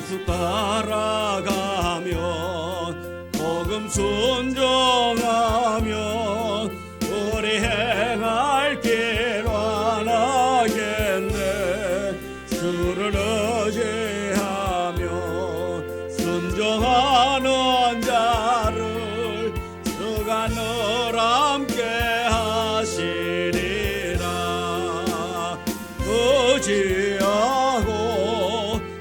예수 따라가면 복음 순종하면 우리 행할 길 완하겠네. 주를 의지하며 순종하는 자를 주가 늘 함께 하시리라. 의지하고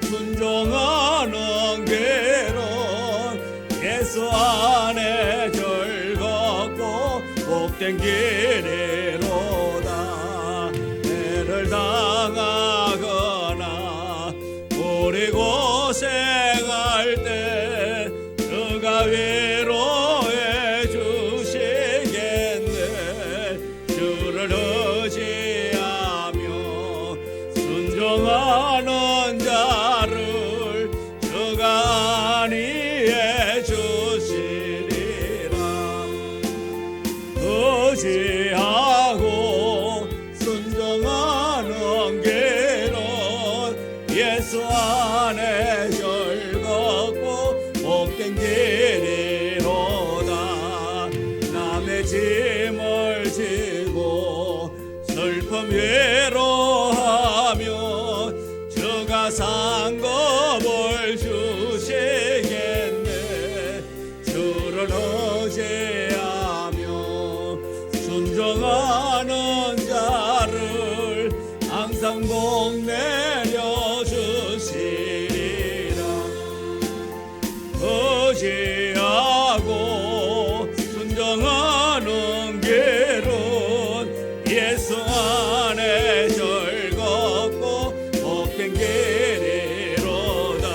순종하는 길은 예수 안에 즐겁고 복된 길이로다. 해를 당하거나 우리 고생할 때 주가 위로해 주시겠네. 주를 의지하며 순종하는 자를 주가 안위해 주시리라. 의지하고 순종하는 길은 예수 안에 즐겁고 복된 길이로다. 남의 짐을 지고 슬픔 위로하며 주가 상급을 주시겠네. 주를 의지하며 순종하는 자를 항상 복 내려 주시리라. 의지하고 순종하는 길은 예수 안에 즐겁고 복된 길이로다.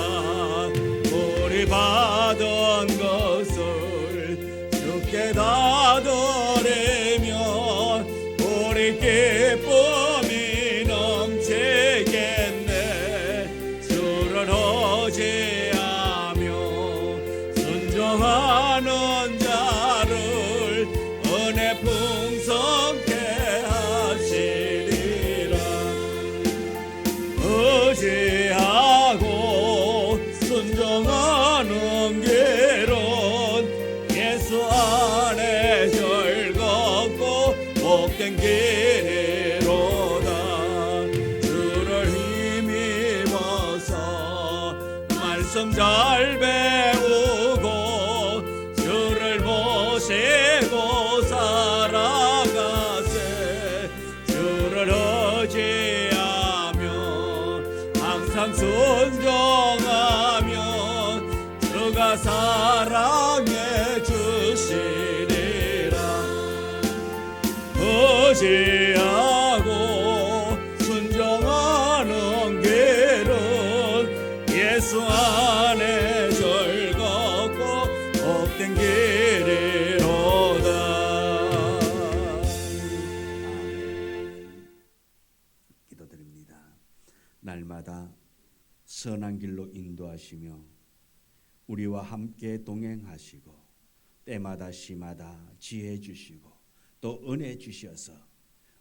우리 받은 것을 주께 다 드리면 우리 기쁨이 넘치겠네. 주를 의지하며 순종하는 자를 은혜 풍성케 하시리라. 의지하고 순종하는 길은 예수 안에 즐겁고 복된 길이로다. 주를 힘입어서 말씀 잘 배우고 주를 모시고 살아가세. 주를 의지하며 항상 순종하면 주가 사랑해 주시리라. 의지하고 순종하는 길은 예수 안에 즐겁고 복된 길이로다. 기도드립니다. 날마다 선한 길로 인도하시며 우리와 함께 동행하시고 때마다 시마다 지혜 주시고 또 은혜 주셔서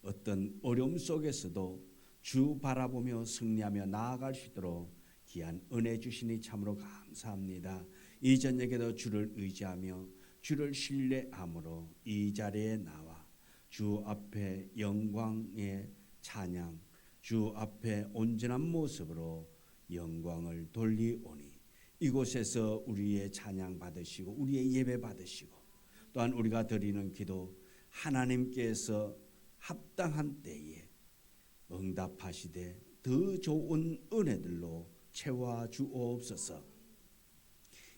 어떤 어려움 속에서도 주 바라보며 승리하며 나아갈 수 있도록 귀한 은혜 주시니 참으로 감사합니다. 이 저녁에도 주를 의지하며 주를 신뢰함으로 이 자리에 나와 주 앞에 영광의 찬양, 주 앞에 온전한 모습으로 영광을 돌리오니 이곳에서 우리의 찬양 받으시고 우리의 예배 받으시고 또한 우리가 드리는 기도 하나님께서 합당한 때에 응답하시되 더 좋은 은혜들로 채워 주옵소서.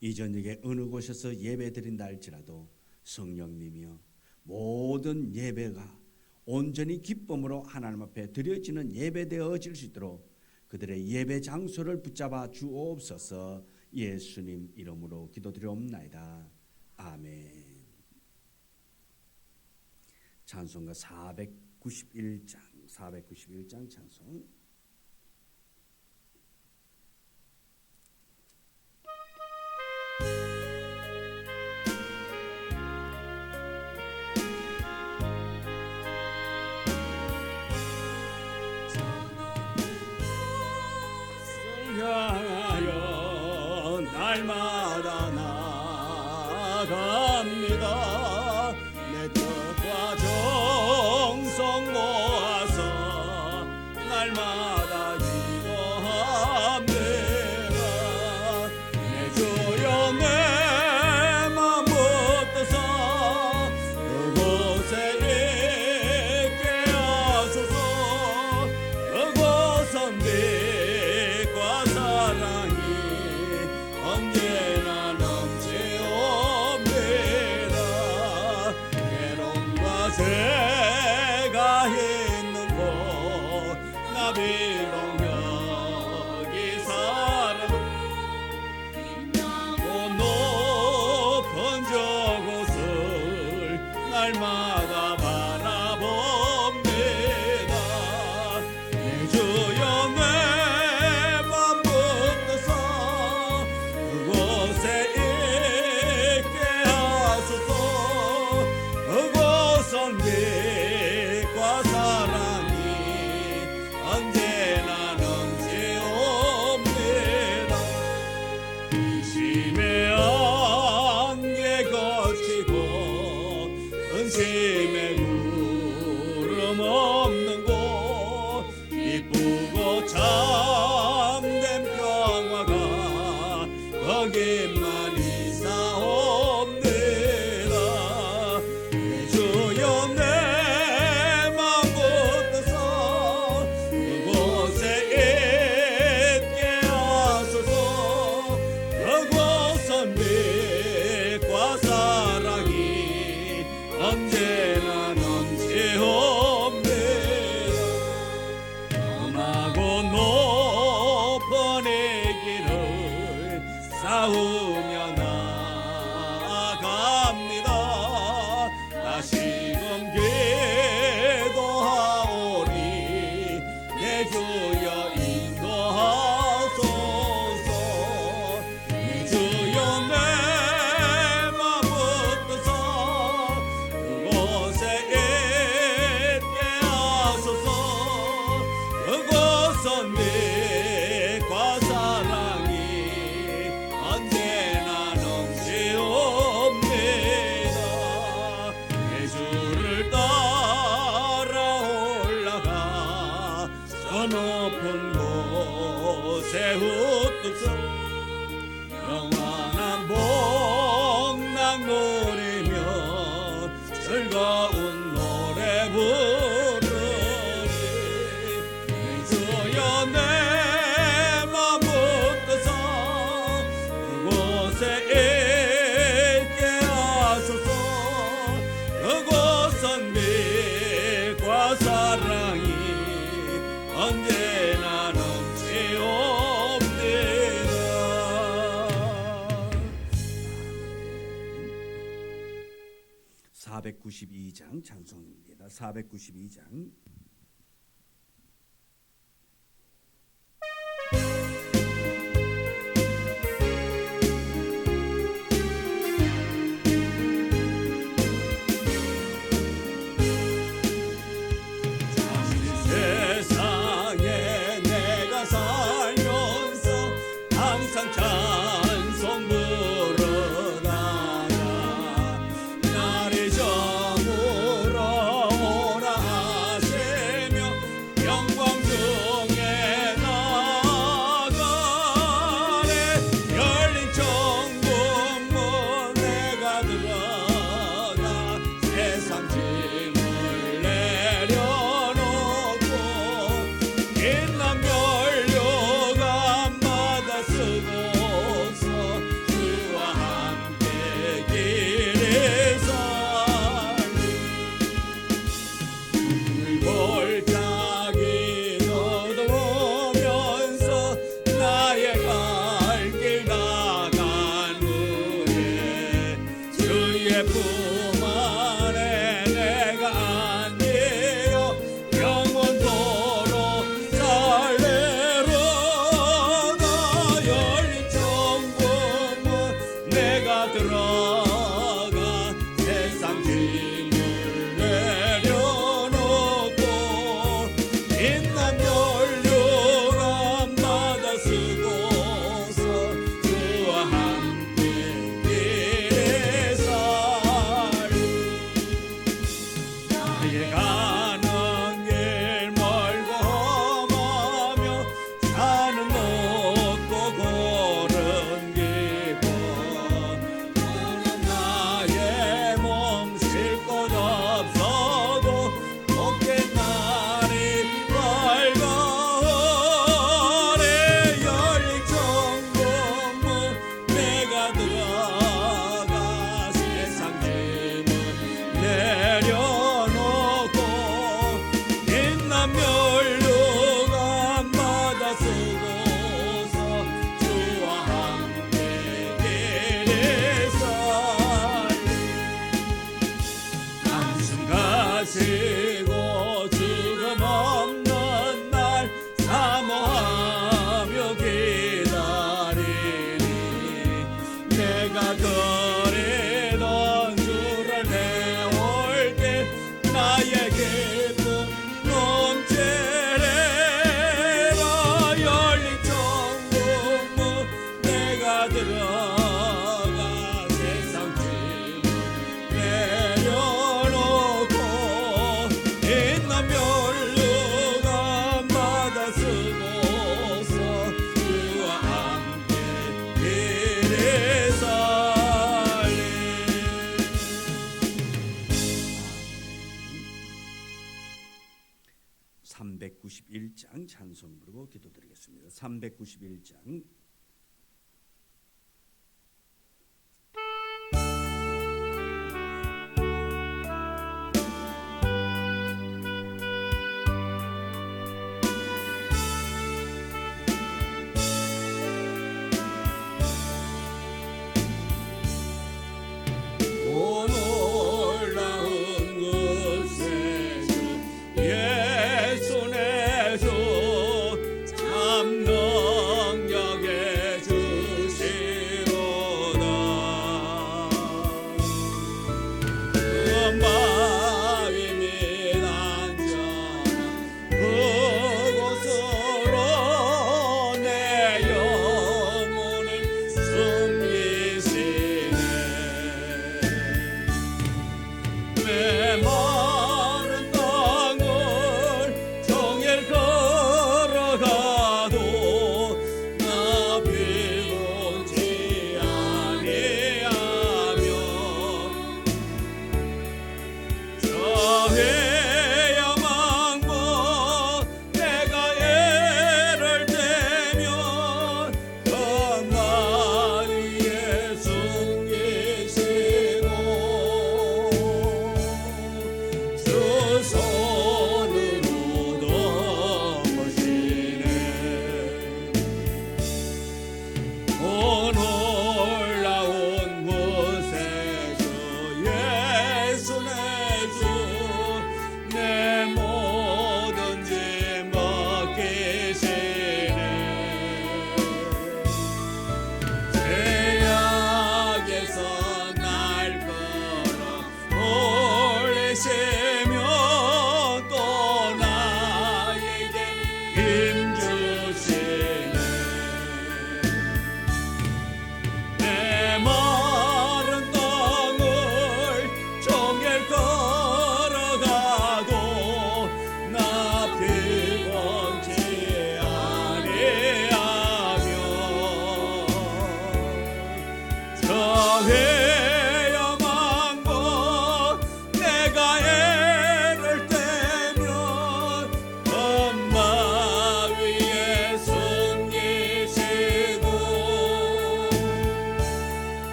이 저녁에 어느 곳에서 예배 드린다 할지라도 성령님이여 모든 예배가 온전히 기쁨으로 하나님 앞에 드려지는 예배 되어질 수 있도록 그들의 예배 장소를 붙잡아 주옵소서. 예수님 이름으로 기도드리옵나이다. 아멘. 찬송가 491장 찬송. 향하여 날마다 나아갑니다. 내 뜻과 정성 모아서 날마다 기도합니다. 내 주여 내 맘 붙드사 그곳에 있게 하소서. 그곳은 빛과 사랑이 언제나 넘치옵니다. 괴로움과 죄가 있는 곳 나 비록 여기 살아도 높은 저곳을 날마다 바라봅니다. 내 주여 내 맘 붙드사 그곳에 있게 하소서. 그곳은 빛과 사랑이 언제나 넘치옵니다. 심의 안개 거치고 근심의 구름 없는 곳 이쁘고 참된 평화가 거기만 있사옵니다. 내 주여 내 맘 붙드사 그곳에 있게 하소서. 그곳은 빛과 사랑이 언제나 넘치옵니다. 험하고 높은 이 길을 싸우며 나아갑니다. 다시금 기도하오니 내 주여 인도하소서. 내 주여 내 맘 붙드사 그곳에 있게 하소서. 그곳은 빛과 사랑이 언제나 넘치옵니다. 예수를 따라 올라가 저 높은 곳에 우뚝서 영원한 복락 누리며 즐거운 노래 부르리. 내 주여 내 맘 붙드사 그곳에 있게 하소서. 그곳은 빛과 사랑이 언제나 넘치옵니다. 492장 찬송입니다. 492장. 세상에 내가 살면서 항상 찬송 부르다가 날이 저물어 오라 하세 길 가는 길 멀고 험하며 산은 높고 고른 기분 너는 나의 몸 쉴 곳 없어도 복된 날이 밝아오네 열린 천국문 내가 들어가 세상 짐을 내려놓고 빛난 멸류관 받아 쓰고서 주와 함께 길을 살리 한숨 가시고 죽음 없는 날 사모하며 기다리니 내가 그리던 주를 내올 때 나의 기쁨 넘치리라 열린 천국문 내가 들어가 세상 짐을 내려놓고 빛난 멸류관 받아 쓰고서 주와 함께 길을 살리 391장 찬송 부르고 기도드리겠습니다. 391장 오 놀라운 것의 주 예수 내 주 참 능력의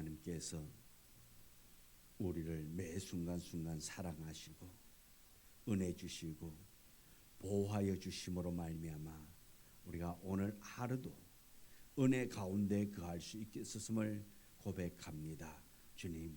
하나님께서 우리를 매 순간순간 사랑하시고 은혜 주시고 보호하여 주심으로 말미암아 우리가 오늘 하루도 은혜 가운데 거할 수 있겠음을 고백합니다. 주님,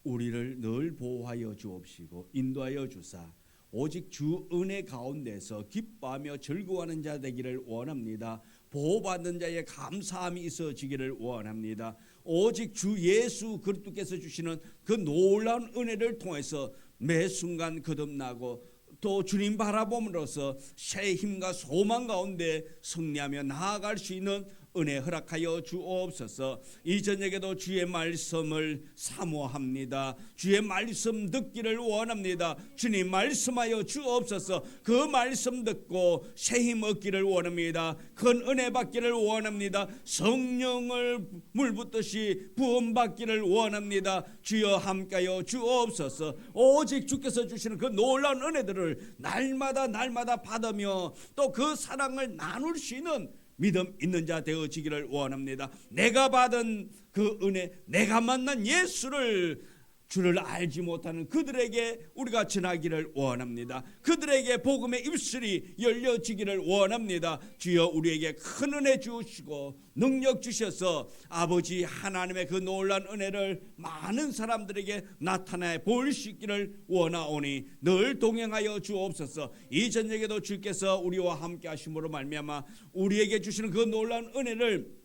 우리를 늘 보호하여 주옵시고 인도하여 주사 오직 주 은혜 가운데서 기뻐하며 즐거워하는 자 되기를 원합니다. 보호받는 자의 감사함이 있어지기를 원합니다. 오직 주 예수 그리스도께서 주시는 그 놀라운 은혜를 통해서 매 순간 거듭나고 또 주님 바라봄으로써 새 힘과 소망 가운데 승리하며 나아갈 수 있는 은혜 허락하여 주옵소서. 이 저녁에도 주의 말씀을 사모합니다. 주의 말씀 듣기를 원합니다. 주님 말씀하여 주옵소서. 그 말씀 듣고 새 힘 얻기를 원합니다. 큰 은혜 받기를 원합니다. 성령을 물붓듯이 부음받기를 원합니다. 주여 함께하여 주옵소서. 오직 주께서 주시는 그 놀라운 은혜들을 날마다 받으며 또 그 사랑을 나눌 수 있는 믿음 있는 자 되어지기를 원합니다. 내가 받은 그 은혜, 내가 만난 예수를 주를 알지 못하는 그들에게 우리가 전하기를 원합니다. 그들에게 복음의 입술이 열려지기를 원합니다. 주여 우리에게 큰 은혜 주시고 능력 주셔서 아버지 하나님의 그 놀라운 은혜를 많은 사람들에게 나타내 볼 수 있기를 원하오니 늘 동행하여 주옵소서. 이 저녁에도 주께서 우리와 함께 하심으로 말미암아 우리에게 주시는 그 놀라운 은혜를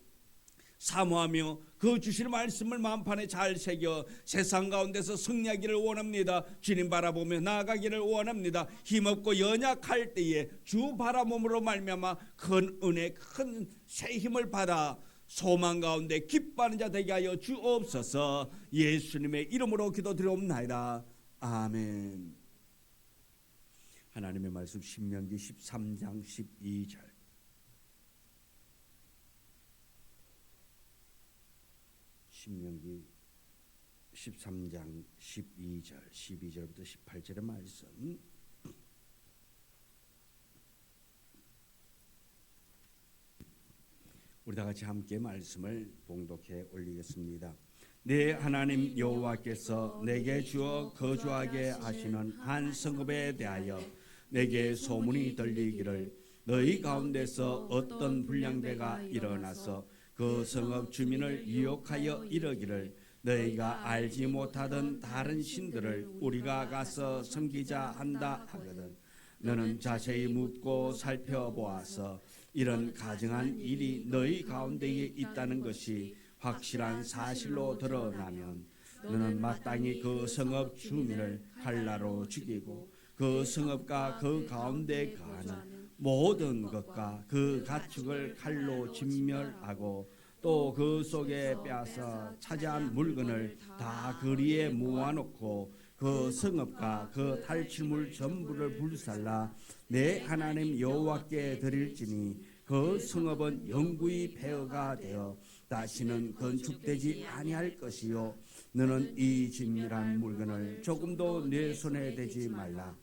사모하며 그 주시는 말씀을 마음판에 잘 새겨 세상 가운데서 승리하기를 원합니다. 주님 바라보며 나아가기를 원합니다. 힘없고 연약할 때에 주 바라봄으로 말미암아 큰 은혜, 큰 새 힘을 받아 소망 가운데 기뻐하는 자 되게 하여 주옵소서. 예수님의 이름으로 기도드리옵나이다. 아멘. 하나님의 말씀 신명기 13장 12절. 신명기 13장 12절 12절부터 18절의 말씀. 우리 다 같이 함께 말씀을 봉독해 올리겠습니다. 내 하나님 여호와께서 내게 주어 거주하게 하시는 한 성읍에 대하여 내게 소문이 들리기를 너희 가운데서 어떤 불량배가 일어나서 그 성읍 주민을 유혹하여 이르기를 너희가 알지 못하던 다른 신들을 우리가 가서 섬기자 한다 하거든. 너는 자세히 묻고 살펴보아서 이런 가증한 일이 너희 가운데에 있다는 것이 확실한 사실로 드러나면 너는 마땅히 그 성읍 주민을 칼라로 죽이고 그 성읍과 그 가운데 거하는 모든 것과 그 가축을 칼로 진멸하고 또 그 속에 빼앗아 차지한 물건을 다 거리에 모아놓고 그 성읍과 그 탈취물 전부를 불살라 내 하나님 여호와께 드릴지니 그 성읍은 영구히 폐허가 되어 다시는 건축되지 아니할 것이요 너는 이 진밀한 물건을 조금도 내 손에 대지 말라.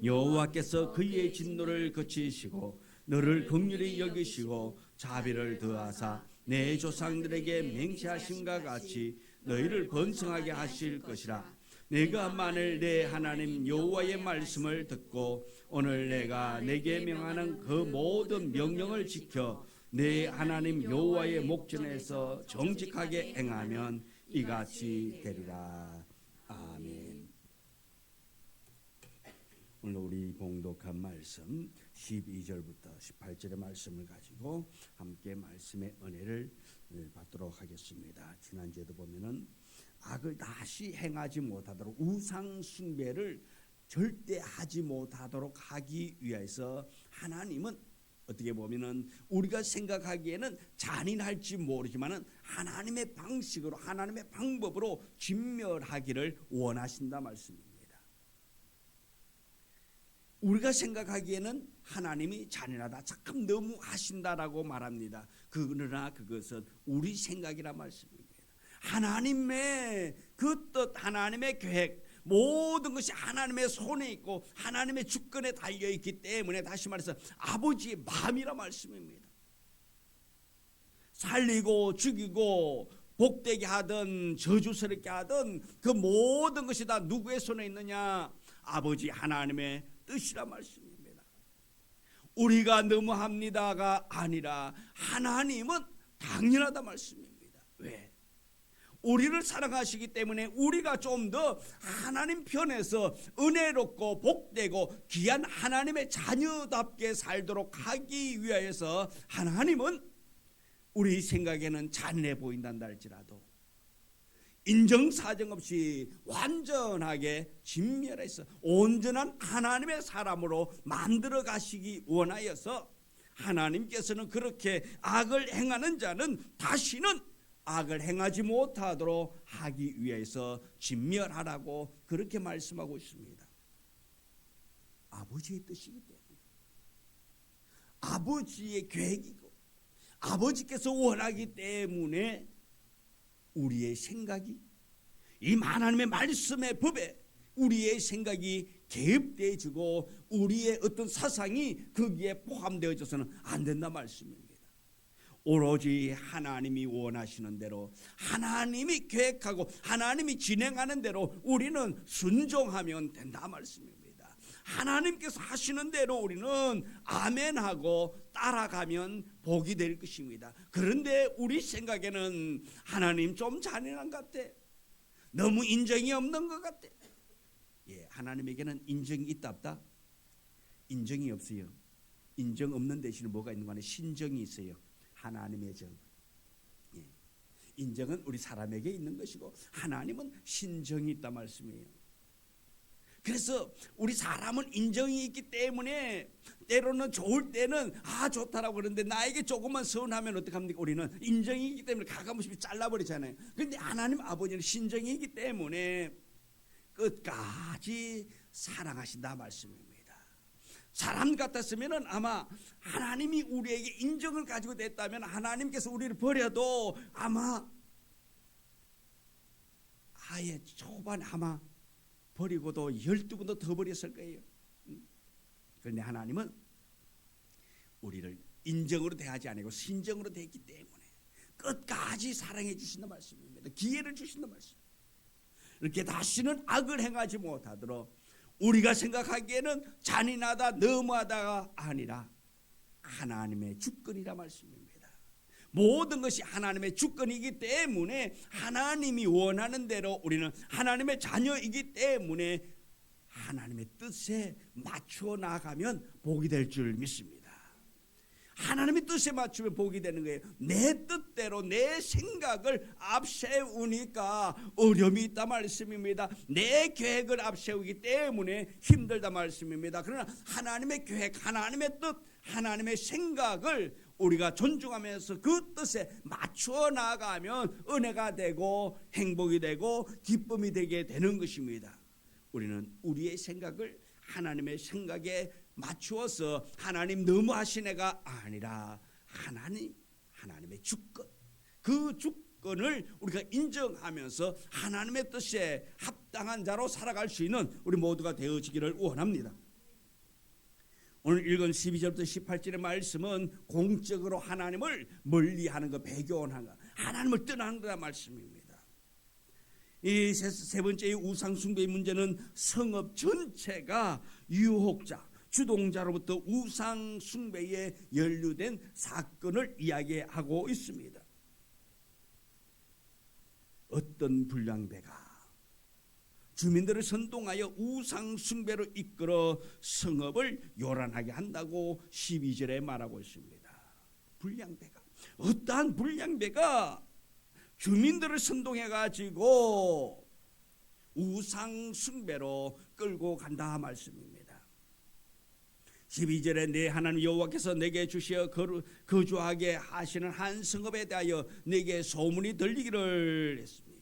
여호와께서 그의 진노를 그치시고 너를 긍휼히 여기시고 자비를 더하사 내 조상들에게 맹세하심과 같이 너희를 번성하게 하실 것이라. 내가 만일 내 하나님 여호와의 말씀을 듣고 오늘 내가 내게 명하는 그 모든 명령을 지켜 내 하나님 여호와의 목전에서 정직하게 행하면 이같이 되리라. 아멘. 오늘 우리 봉독한 말씀 12절부터 18절의 말씀을 가지고 함께 말씀의 은혜를 받도록 하겠습니다. 지난주에도 보면은 악을 다시 행하지 못하도록 우상 숭배를 절대 하지 못하도록 하기 위해서 하나님은 어떻게 보면은 우리가 생각하기에는 잔인할지 모르지만은 하나님의 방식으로 하나님의 방법으로 진멸하기를 원하신다 말씀입니다. 우리가 생각하기에는 하나님이 잔인하다, 참 너무 하신다라고 말합니다. 그러나 그것은 우리 생각이라 말씀입니다. 하나님의 그 뜻, 하나님의 계획, 모든 것이 하나님의 손에 있고 하나님의 주권에 달려있기 때문에 다시 말해서 아버지의 마음이라 말씀입니다. 살리고 죽이고 복되게 하든 저주스럽게 하든 그 모든 것이 다 누구의 손에 있느냐? 아버지 하나님의 뜻이라 말씀입니다. 우리가 너무합니다가 아니라 하나님은 당연하다 말씀입니다. 왜? 우리를 사랑하시기 때문에 우리가 좀 더 하나님 편에서 은혜롭고 복되고 귀한 하나님의 자녀답게 살도록 하기 위하여서 하나님은 우리 생각에는 잔인해 보인단다 할지라도 인정사정 없이 완전하게 진멸해서 온전한 하나님의 사람으로 만들어 가시기 원하여서 하나님께서는 그렇게 악을 행하는 자는 다시는 악을 행하지 못하도록 하기 위해서 진멸하라고 그렇게 말씀하고 있습니다. 아버지의 뜻이기 때문에, 아버지의 계획이고 아버지께서 원하기 때문에 우리의 생각이 이 하나님의 말씀의 법에 우리의 생각이 개입되어지고 우리의 어떤 사상이 거기에 포함되어져서는 안 된다 말씀입니다. 오로지 하나님이 원하시는 대로 하나님이 계획하고 하나님이 진행하는 대로 우리는 순종하면 된다 말씀입니다. 하나님께서 하시는 대로 우리는 아멘하고 따라가면 복이 될 것입니다. 그런데 우리 생각에는 하나님 좀 잔인한 것 같아, 너무 인정이 없는 것 같아. 하나님에게는 인정이 있다 없다? 인정이 없어요. 인정 없는 대신에 뭐가 있는 거 아니에요? 신정이 있어요. 하나님의 정. 인정은 우리 사람에게 있는 것이고 하나님은 신정이 있다 말씀이에요. 그래서 우리 사람은 인정이 있기 때문에 때로는 좋을 때는 좋다라고 그러는데 나에게 조금만 서운하면 어떡합니까? 우리는 인정이 있기 때문에 가감없이 잘라버리잖아요. 그런데 하나님 아버지는 신정이 있기 때문에 끝까지 사랑하신다 말씀입니다. 사람 같았으면 아마 하나님이 우리에게 인정을 가지고 됐다면 하나님께서 우리를 버려도 아마 아예 초반 아마 버리고도 12번도 더 버렸을 거예요. 그런데 하나님은 우리를 인정으로 대하지 않고 신정으로 대했기 때문에 끝까지 사랑해 주신다 말씀입니다. 기회를 주신다 말씀입니다. 이렇게 다시는 악을 행하지 못하도록 우리가 생각하기에는 잔인하다 너무하다가 아니라 하나님의 주권이라 말씀입니다. 모든 것이 하나님의 주권이기 때문에 하나님이 원하는 대로 우리는 하나님의 자녀이기 때문에 하나님의 뜻에 맞추어 나가면 복이 될 줄 믿습니다. 하나님의 뜻에 맞추면 복이 되는 거예요. 내 뜻대로 내 생각을 앞세우니까 어려움이 있다 말씀입니다. 내 계획을 앞세우기 때문에 힘들다 말씀입니다. 그러나 하나님의 계획, 하나님의 뜻, 하나님의 생각을 우리가 존중하면서 그 뜻에 맞추어 나가면 은혜가 되고 행복이 되고 기쁨이 되게 되는 것입니다. 우리는 우리의 생각을 하나님의 생각에 맞추어서 하나님 너무하신 애가 아니라 하나님의 주권, 그 주권을 우리가 인정하면서 하나님의 뜻에 합당한 자로 살아갈 수 있는 우리 모두가 되어지기를 원합니다. 오늘 읽은 12절부터 18절의 말씀은 공적으로 하나님을 멀리하는 것, 배교하는 것, 하나님을 떠나는 거란 말씀입니다. 이 세 번째의 우상숭배의 문제는 성읍 전체가 유혹자, 주동자로부터 우상숭배에 연루된 사건을 이야기하고 있습니다. 어떤 불량배가 주민들을 선동하여 우상숭배로 이끌어 성읍을 요란하게 한다고 12절에 말하고 있습니다. 불량배가, 어떠한 불량배가 주민들을 선동해가지고 우상숭배로 끌고 간다 말씀입니다. 12절에 내 하나님 여호와께서 내게 주시어 거주하게 하시는 한 성읍에 대하여 내게 소문이 들리기를 했습니다.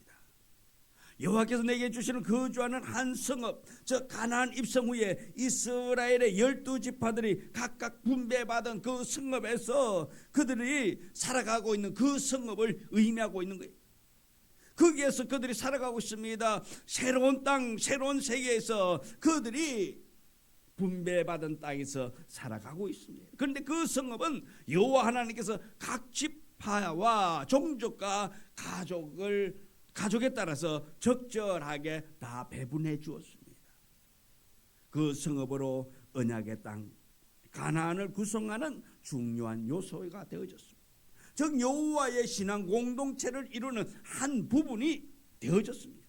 여호와께서 내게 주시는 거주하는 한 성읍, 저 가나안 입성 후에 이스라엘의 12지파들이 각각 분배받은 그 성읍에서 그들이 살아가고 있는 그 성읍을 의미하고 있는 거예요. 거기에서 그들이 살아가고 있습니다. 새로운 땅, 새로운 세계에서 그들이 분배받은 땅에서 살아가고 있습니다. 그런데 그 성읍은 여호와 하나님께서 각 집 파와 종족과 가족에 따라서 적절하게 다 배분해 주었습니다. 그 성읍으로 언약의 땅 가나안을 구성하는 중요한 요소가 되어졌습니다. 즉 여호와의 신앙 공동체를 이루는 한 부분이 되어졌습니다.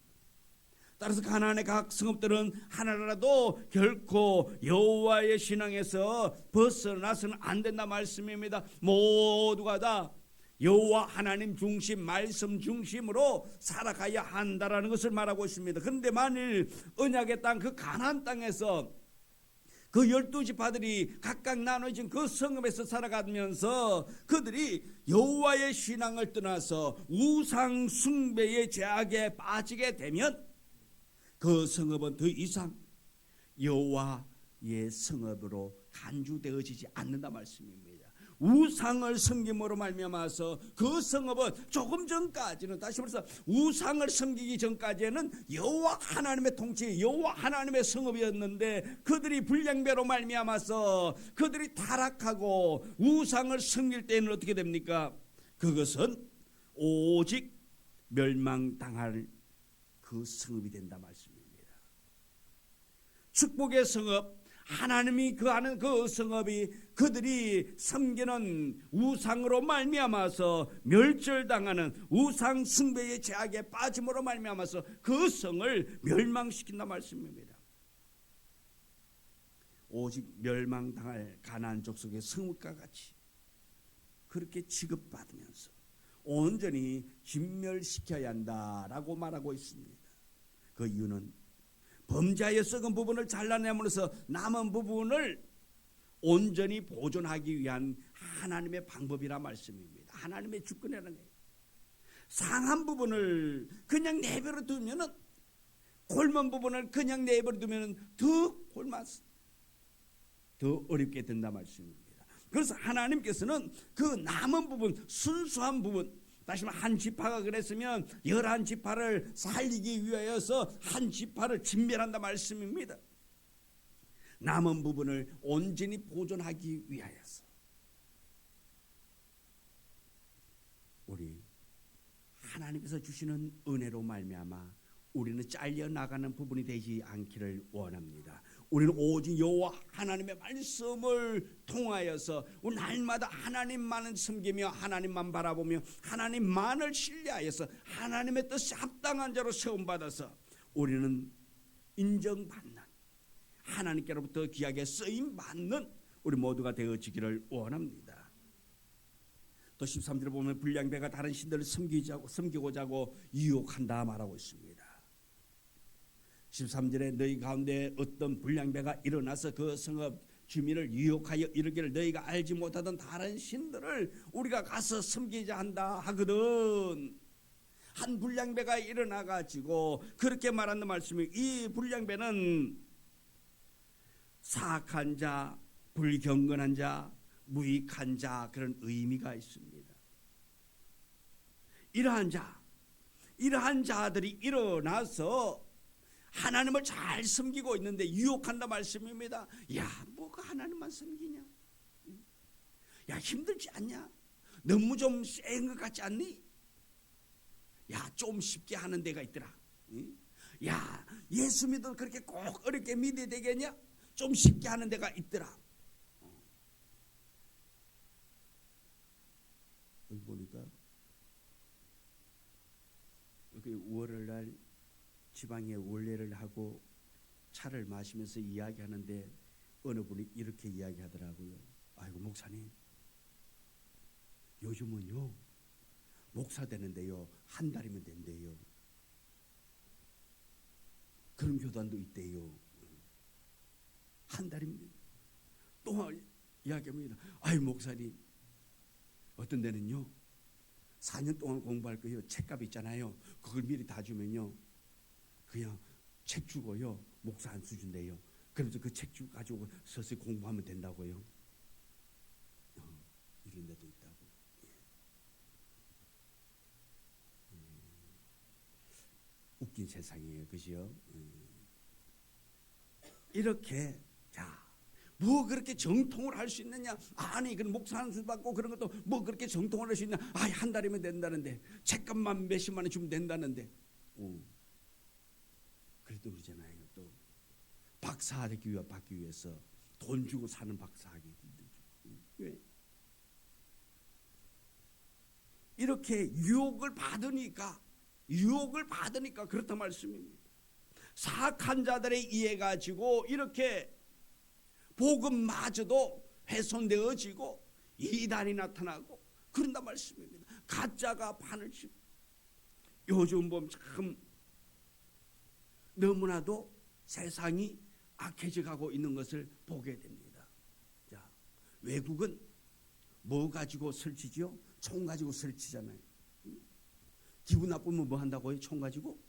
따라서 가나안의 각 성읍들은 하나라도 결코 여호와의 신앙에서 벗어나서는 안 된다 말씀입니다. 모두가 다 여호와 하나님 중심, 말씀 중심으로 살아가야 한다라는 것을 말하고 있습니다. 그런데 만일 언약의 땅 그 가나안 땅에서 그 12지파들이 각각 나눠진 그 성읍에서 살아가면서 그들이 여호와의 신앙을 떠나서 우상 숭배의 죄악에 빠지게 되면 그 성읍은 더 이상 여호와의 성읍으로 간주되어지지 않는다 말씀입니다. 우상을 섬김으로 말미암아서 그 성읍은 조금 전까지는, 다시 말해서 우상을 섬기기 전까지는 여호와 하나님의 통치, 여호와 하나님의 성읍이었는데 그들이 불량배로 말미암아서 그들이 타락하고 우상을 섬길 때는 어떻게 됩니까? 그것은 오직 멸망당할 그 성읍이 된다 말씀입니다. 축복의 성읍, 하나님이 거하는 그 성읍이 그들이 섬기는 우상으로 말미암아서 멸절당하는 우상 숭배의 죄악에 빠짐으로 말미암아서 그 성을 멸망시킨다 말씀입니다. 오직 멸망당할 가나안 족속의 성읍과 같이 그렇게 취급받으면서 온전히 진멸시켜야 한다라고 말하고 있습니다. 그 이유는 범죄의 썩은 부분을 잘라내면서 남은 부분을 온전히 보존하기 위한 하나님의 방법이라 말씀입니다. 하나님의 주권이라는 거예요. 상한 부분을 그냥 내버려 두면은, 골먼 부분을 그냥 내버려 두면은 더 어렵게 된다 말씀입니다. 그래서 하나님께서는 그 남은 부분, 순수한 부분, 다시 말해 한 지파가 그랬으면 11지파를 살리기 위하여서 한 지파를 진멸한다 말씀입니다. 남은 부분을 온전히 보존하기 위하여서 우리 하나님께서 주시는 은혜로 말미암아 우리는 잘려나가는 부분이 되지 않기를 원합니다. 우리는 오직 여호와 하나님의 말씀을 통하여서 우리 날마다 하나님만을 섬기며 하나님만 바라보며 하나님만을 신뢰하여서 하나님의 뜻에 합당한 자로 세움받아서 우리는 인정받는, 하나님께로부터 귀하게 쓰임받는 우리 모두가 되어지기를 원합니다. 또 13절에 보면 불량배가 다른 신들을 섬기고자 하고 유혹한다 말하고 있습니다. 13절에 너희 가운데 어떤 불량배가 일어나서 그 성읍 주민을 유혹하여 이르기를 너희가 알지 못하던 다른 신들을 우리가 가서 섬기자 한다 하거든. 한 불량배가 일어나 가지고 그렇게 말한다 말씀이, 이 불량배는 사악한 자, 불경건한 자, 무익한 자, 그런 의미가 있습니다. 이러한 자들이 일어나서 하나님을 잘 섬기고 있는데 유혹한다 말씀입니다. 야, 뭐가 하나님만 섬기냐? 야, 힘들지 않냐? 너무 좀 센 것 같지 않니? 야, 좀 쉽게 하는 데가 있더라. 야, 예수 믿어도 그렇게 꼭 어렵게 믿어야 되겠냐? 좀 쉽게 하는 데가 있더라. 여기 보니까 여기 월요일날 지방에 원례를 하고 차를 마시면서 이야기하는데 어느 분이 이렇게 이야기하더라고요. 아이고 목사님, 요즘은요 목사 되는데요 한 달이면 된대요. 그런 교단도 있대요. 한 달이면. 또 이야기합니다. 아이 목사님, 어떤 데는요 4년 동안 공부할 거예요. 책값 있잖아요. 그걸 미리 다 주면요 그냥 책 주고요 목사 안 수준대요. 그러면서 그 책 주 가지고 서서히 공부하면 된다고요. 이런 데도 있다고. 웃긴 세상이에요, 그죠? 이렇게 자 뭐 그렇게 정통을 할 수 있느냐? 아니, 그 목사 한 수 받고 그런 것도 뭐 그렇게 정통을 할 수 있냐? 아, 한 달이면 된다는데, 책값만 몇십만 원 주면 된다는데. 그래도 그러잖아요. 또 박사학위 받기 위해서 돈 주고 사는 박사학위 힘들죠. 왜? 이렇게 유혹을 받으니까 그렇단 말씀입니다. 사악한 자들의 이해 가지고 이렇게 복음마저도 훼손되어지고 이단이 나타나고 그런단 말씀입니다. 가짜가 판을 치고 요즘 보면 참 너무나도 세상이 악해져 가고 있는 것을 보게 됩니다. 자, 외국은 뭐 가지고 설치지요? 총 가지고 설치잖아요. 기분 나쁘면 뭐 한다고요? 총 가지고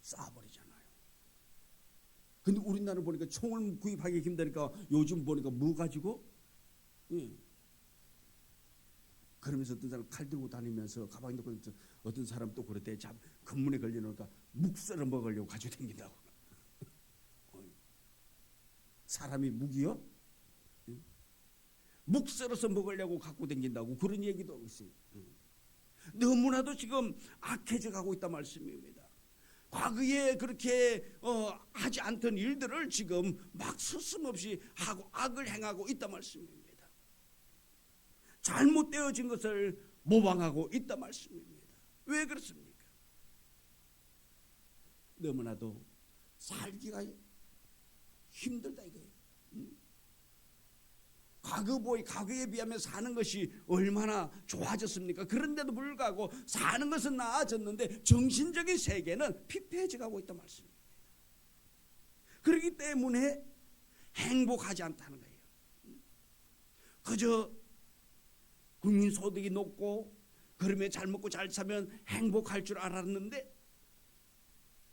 쏴버리잖아요. 근데 우리나라 보니까 총을 구입하기 힘드니까 요즘 보니까 뭐 가지고 그러면서 어떤 사람 칼 들고 다니면서 가방 들고 어떤 사람 또 그럴 때 검문에 걸려놓으니까 묵 썰어 먹으려고 가지고 다닌다고. 사람이 묵이요? 묵 썰어서 먹으려고 갖고 다닌다고 그런 얘기도 있어요. 너무나도 지금 악해져 가고 있단 말씀입니다. 과거에 그렇게 하지 않던 일들을 지금 막 서슴없이 하고 악을 행하고 있단 말씀입니다. 잘못되어진 것을 모방하고 있단 말씀입니다. 왜 그렇습니까? 너무나도 살기가 힘들다 이거예요. 과거에 비하면 사는 것이 얼마나 좋아졌습니까? 그런데도 불구하고 사는 것은 나아졌는데 정신적인 세계는 피폐해져 가고 있단 말씀입니다. 그렇기 때문에 행복하지 않다는 거예요. 그저 국민소득이 높고 그러면 잘 먹고 잘 사면 행복할 줄 알았는데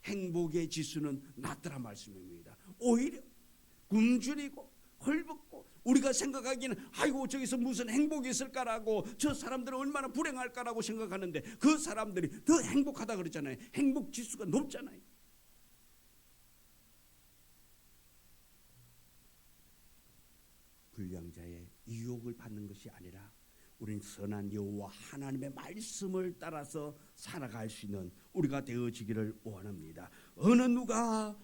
행복의 지수는 낮더란 말씀입니다. 오히려 굶주리고 헐벗고 우리가 생각하기에는 아이고 저기서 무슨 행복이 있을까라고 저 사람들은 얼마나 불행할까라고 생각하는데 그 사람들이 더 행복하다 그러잖아요. 행복 지수가 높잖아요. 불량자의 유혹을 받는 것이 아니라 우리는 선한 여호와 하나님의 말씀을 따라서 살아갈 수 있는 우리가 되어지기를 원합니다. 어느 누가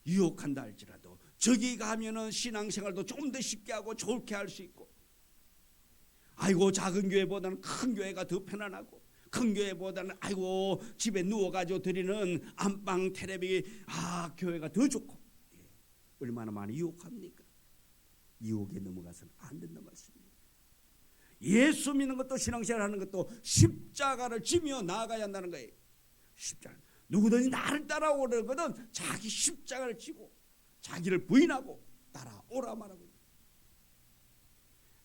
유혹한다 할지라도 저기 가면은 신앙생활도 좀 더 쉽게 하고 좋게 할 수 있고, 아이고 작은 교회보다는 큰 교회가 더 편안하고, 큰 교회보다는 아이고 집에 누워가지고 드리는 안방 텔레비 교회가 더 좋고, 얼마나 많이 유혹합니까? 유혹에 넘어가서는 안 된다 말씀입니다. 예수 믿는 것도 신앙생활 하는 것도 십자가를 지며 나아가야 한다는 거예요. 십자가. 누구든지 나를 따라오려거든 자기 십자가를 지고 자기를 부인하고 따라오라 말하고 있다.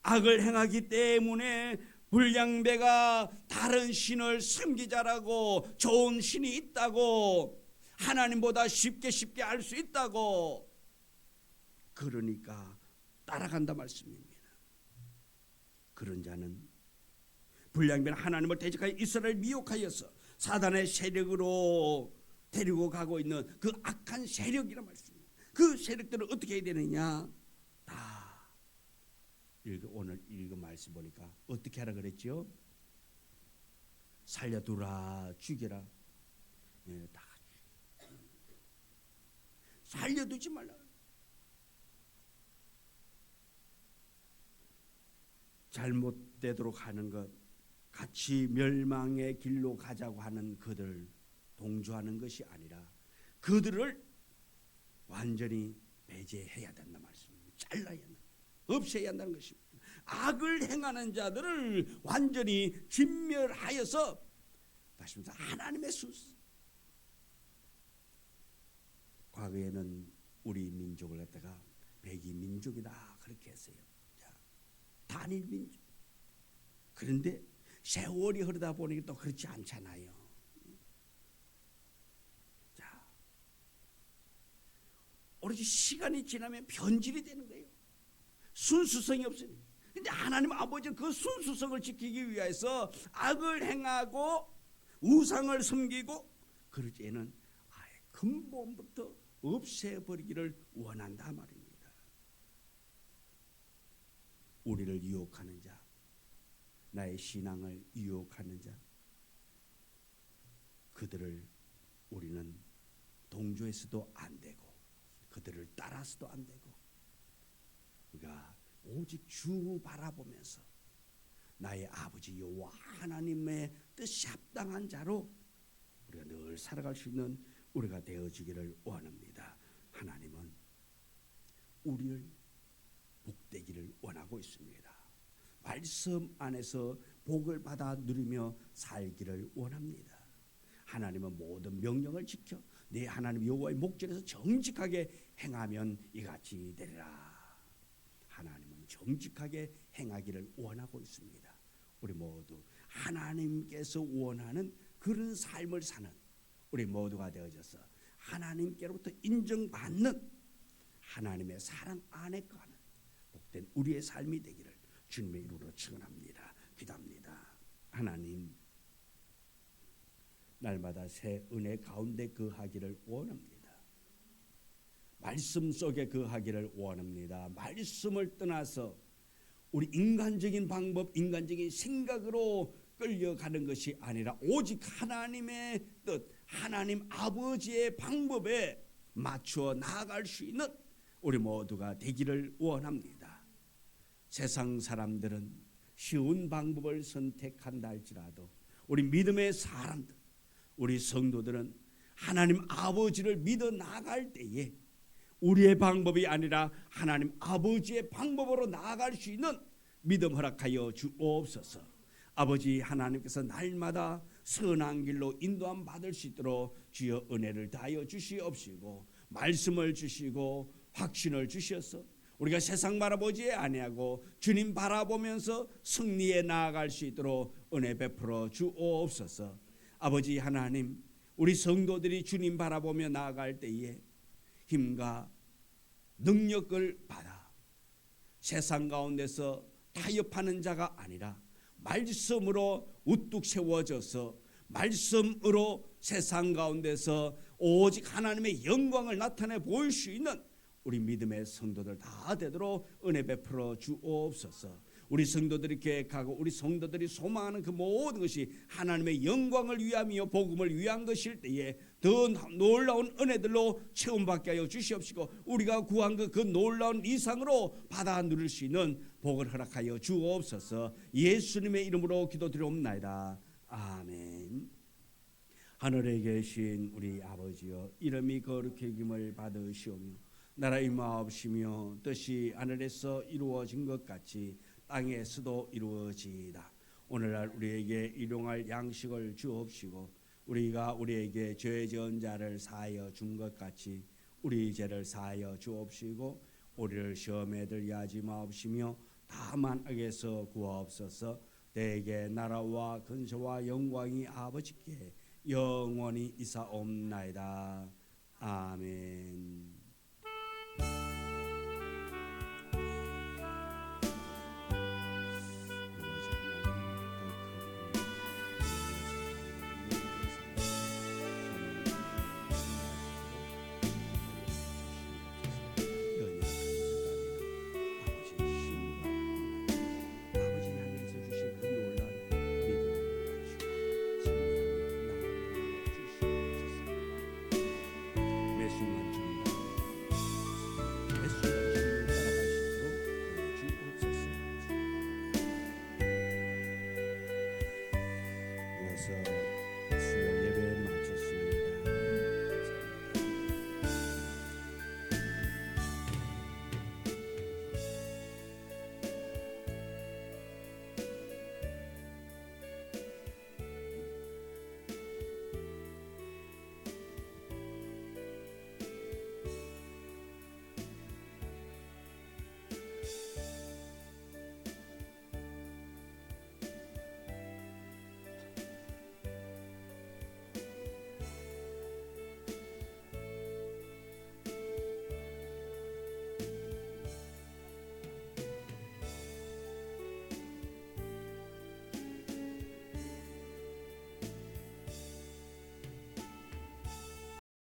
악을 행하기 때문에 불량배가 다른 신을 섬기자라고 좋은 신이 있다고 하나님보다 쉽게 알 수 있다고 그러니까 따라간다 말씀입니다. 그런 자는 불량배는 하나님을 대적하여 이스라엘을 미혹하여서 사단의 세력으로 데리고 가고 있는 그 악한 세력이란 말씀입니다. 그 세력들은 어떻게 해야 되느냐? 다 오늘 읽은 말씀 보니까 어떻게 하라 그랬죠? 살려두라, 죽여라. 다 살려두지 말라. 잘못되도록 하는 것, 같이 멸망의 길로 가자고 하는 그들 동조하는 것이 아니라 그들을 완전히 배제해야 된다 말씀입니다. 잘라야 한다. 없애야 한다는 것입니다. 악을 행하는 자들을 완전히 진멸하여서 다시 말해서 하나님의 순서. 과거에는 우리 민족을 갖다가 백이 민족이다 그렇게 했어요. 단일 민족. 그런데 세월이 흐르다 보니 또 그렇지 않잖아요. 자, 오로지 시간이 지나면 변질이 되는 거예요. 순수성이 없으니. 근데 하나님 아버지는 그 순수성을 지키기 위해서 악을 행하고 우상을 섬기고 그럴 때는 아예 근본부터 없애버리기를 원한다 말입니다. 우리를 유혹하는 자, 나의 신앙을 유혹하는 자, 그들을 우리는 동조해서도 안 되고 그들을 따라서도 안 되고, 우리가 오직 주 바라보면서 나의 아버지 여호와 하나님의 뜻이 합당한 자로 우리가 늘 살아갈 수 있는 우리가 되어지기를 원합니다. 하나님은 우리를 복되기를 원하고 있습니다. 말씀 안에서 복을 받아 누리며 살기를 원합니다. 하나님은 모든 명령을 지켜 내 하나님 여호와의 목전에서 정직하게 행하면 이같이 되리라. 하나님은 정직하게 행하기를 원하고 있습니다. 우리 모두 하나님께서 원하는 그런 삶을 사는 우리 모두가 되어져서 하나님께로부터 인정받는 하나님의 사랑 안에 거하는 복된 우리의 삶이 되기를 주님의 이름으로 축원합니다. 기도합니다. 하나님, 날마다 새 은혜 가운데 거하기를 원합니다. 말씀 속에 거하기를 원합니다. 말씀을 떠나서 우리 인간적인 방법, 인간적인 생각으로 끌려가는 것이 아니라 오직 하나님의 뜻, 하나님 아버지의 방법에 맞추어 나아갈 수 있는 우리 모두가 되기를 원합니다. 세상 사람들은 쉬운 방법을 선택한다 할지라도 우리 믿음의 사람들, 우리 성도들은 하나님 아버지를 믿어 나아갈 때에 우리의 방법이 아니라 하나님 아버지의 방법으로 나아갈 수 있는 믿음 허락하여 주옵소서. 아버지 하나님께서 날마다 선한 길로 인도함 받을 수 있도록 주여 은혜를 다하여 주시옵시고, 말씀을 주시고 확신을 주셔서 우리가 세상 바라보지 아니하고 주님 바라보면서 승리에 나아갈 수 있도록 은혜 베풀어 주옵소서. 아버지 하나님, 우리 성도들이 주님 바라보며 나아갈 때에 힘과 능력을 받아 세상 가운데서 타협하는 자가 아니라 말씀으로 우뚝 세워져서 말씀으로 세상 가운데서 오직 하나님의 영광을 나타내 보일 수 있는 우리 믿음의 성도들 다 되도록 은혜 베풀어 주옵소서. 우리 성도들이 계획하고 우리 성도들이 소망하는 그 모든 것이 하나님의 영광을 위함이요 복음을 위한 것일 때에 더 놀라운 은혜들로 체험받게 하여 주시옵시고, 우리가 구한 그 놀라운 이상으로 받아 누릴 수 있는 복을 허락하여 주옵소서. 예수님의 이름으로 기도드리옵나이다. 아멘. 하늘에 계신 우리 아버지여, 이름이 거룩히 여김을 받으시오며 나라 임하옵시며 뜻이 하늘에서 이루어진 것 같이 땅에서도 이루어지이다. 오늘날 우리에게 일용할 양식을 주옵시고 우리가 우리에게 죄 지은 자를 사하여 준 것 같이 우리 죄를 사하여 주옵시고 우리를 시험에 들게 하지 마옵시며 다만 악에서 구하옵소서. 대개 나라와 근세와 영광이 아버지께 영원히 이사옵나이다. 아멘.